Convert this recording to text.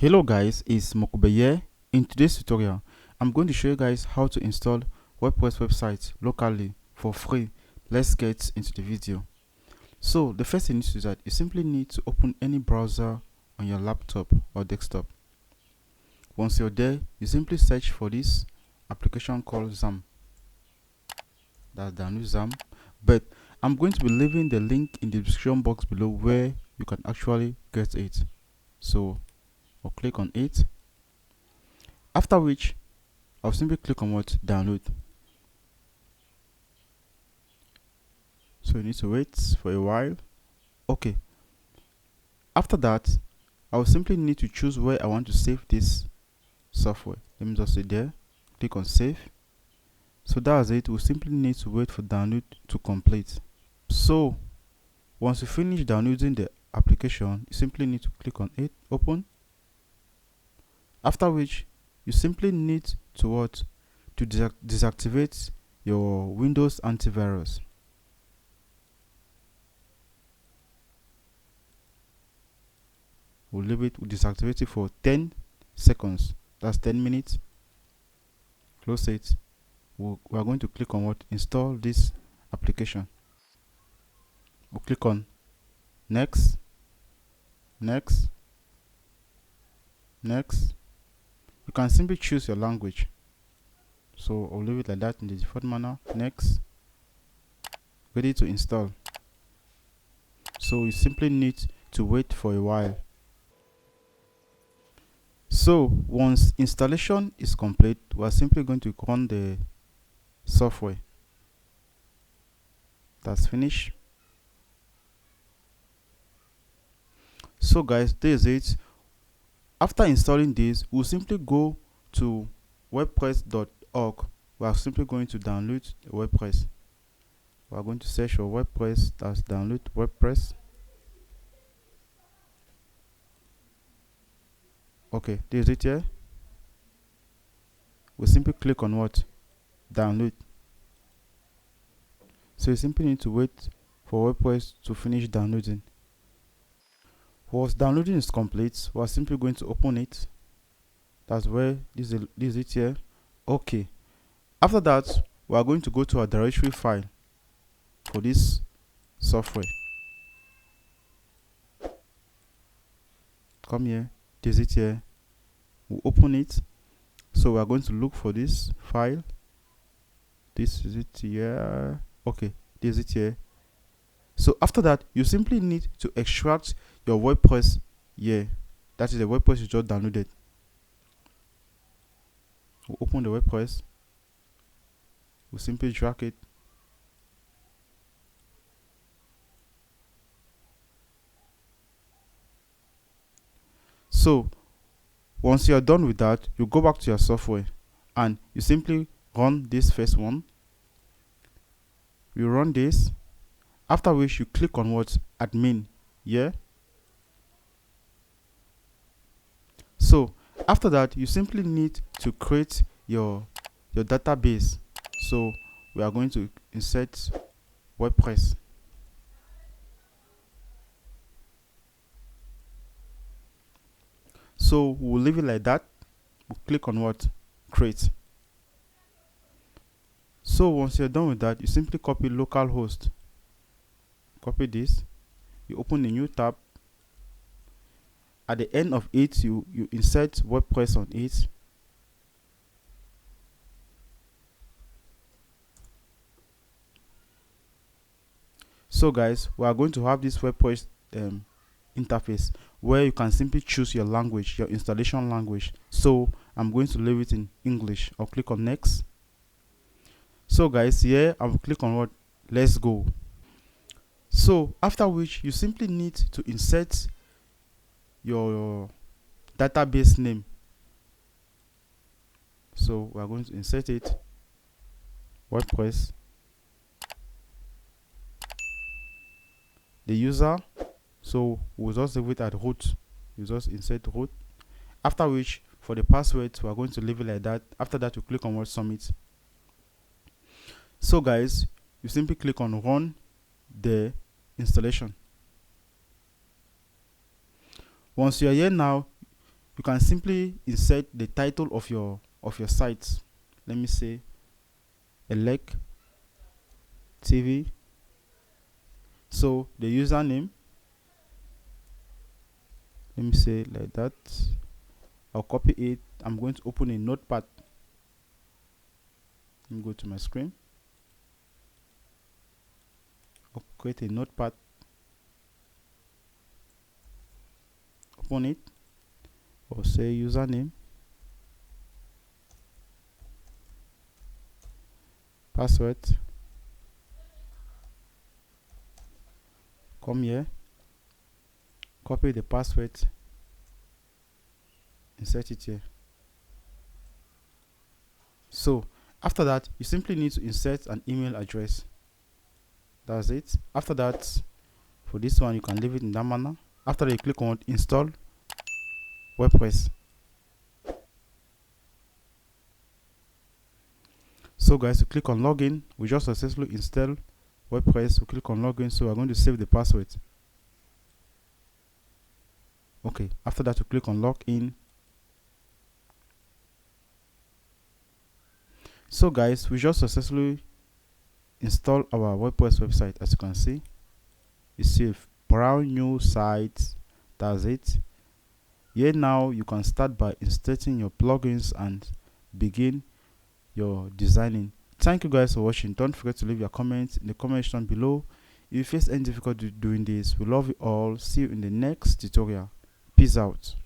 Hello guys, it's Mokube here. In today's tutorial, I'm going to show you guys how to install WordPress websites locally for free. Let's get into the video. So the first thing is that you simply need to open any browser on your laptop or desktop. Once you're there, you simply search for this application called XAMPP. That's the new XAMPP. But I'm going to be leaving the link in the description box below where you can actually get it. So I'll click on it. After which, I'll simply click on what? Download. So you need to wait for a while. Okay. After that, I'll simply need to choose where I want to save this software. Let me just say there. Click on save. So that's it. We'll simply need to wait for download to complete. So once you finish downloading the application, you simply need to click on it, open. After which, you simply need to deactivate your Windows antivirus. We'll deactivate it for 10 seconds. That's 10 minutes. Close it. We are going to click on install this application. We'll click on next, next. You can simply choose your language. So I'll leave it like that in the default manner. Next. Ready to install. So you simply need to wait for a while. So once installation is complete, we are simply going to run the software. That's finished. So guys, this is it. After installing this, we'll simply go to wordpress.org. We are simply going to download WordPress. We are going to search for WordPress. That's download WordPress. Okay, this is it here. We simply click on download. So you simply need to wait for WordPress to finish downloading. Once downloading is complete, we are simply going to open it. That's where this is it here. Okay. After that, we are going to go to our directory file for this software. Come here. This is it here. We'll open it. So we are going to look for this file. This is it here. Okay. This is it here. So after that, you simply need to extract your WordPress here. That is the WordPress you just downloaded. We'll open the WordPress. We'll simply drag it. So once you are done with that, you go back to your software and you simply run this first one. You run this. After which you click on admin here. So after that, you simply need to create your database. So we are going to insert WordPress. So we'll leave it like that. We'll click on create. So once you're done with that, you simply copy localhost. Copy this. You open a new tab. At the end of it, you insert WordPress on it. So guys, we are going to have this WordPress interface where you can simply choose your language, your installation language. So I'm going to leave it in English. I'll click on next. So guys, here I'll click on let's go. So after which you simply need to insert your database name. So we are going to insert it, WordPress, the user. So we'll just leave it at root. You just insert root. After which, for the password, we are going to leave it like that. After that, you click on submit. So guys, you simply click on run the installation. Once you are here now, you can simply insert the title of your site. Let me say elect TV. So the username, let me say like that. I'll copy it. I'm going to open a notepad. Let me go to my screen. I'll create a notepad. Open it. I'll say username, password. Come here, copy the password, insert it here. So after that, you simply need to insert an email address. That's it. After that, for this one, you can leave it in that manner. After that, you click on install WordPress. So guys, you click on login. We just successfully install WordPress. We click on login. So we're going to save the password. Okay, after that, you click on login. So guys, we just successfully install our WordPress website. As you can see, you see a brand new site. That's it. Here now you can start by inserting your plugins and begin your designing. Thank you guys for watching. Don't forget to leave your comments in the comment section below. If you face any difficulty doing this, we love you all. See you in the next tutorial. Peace out.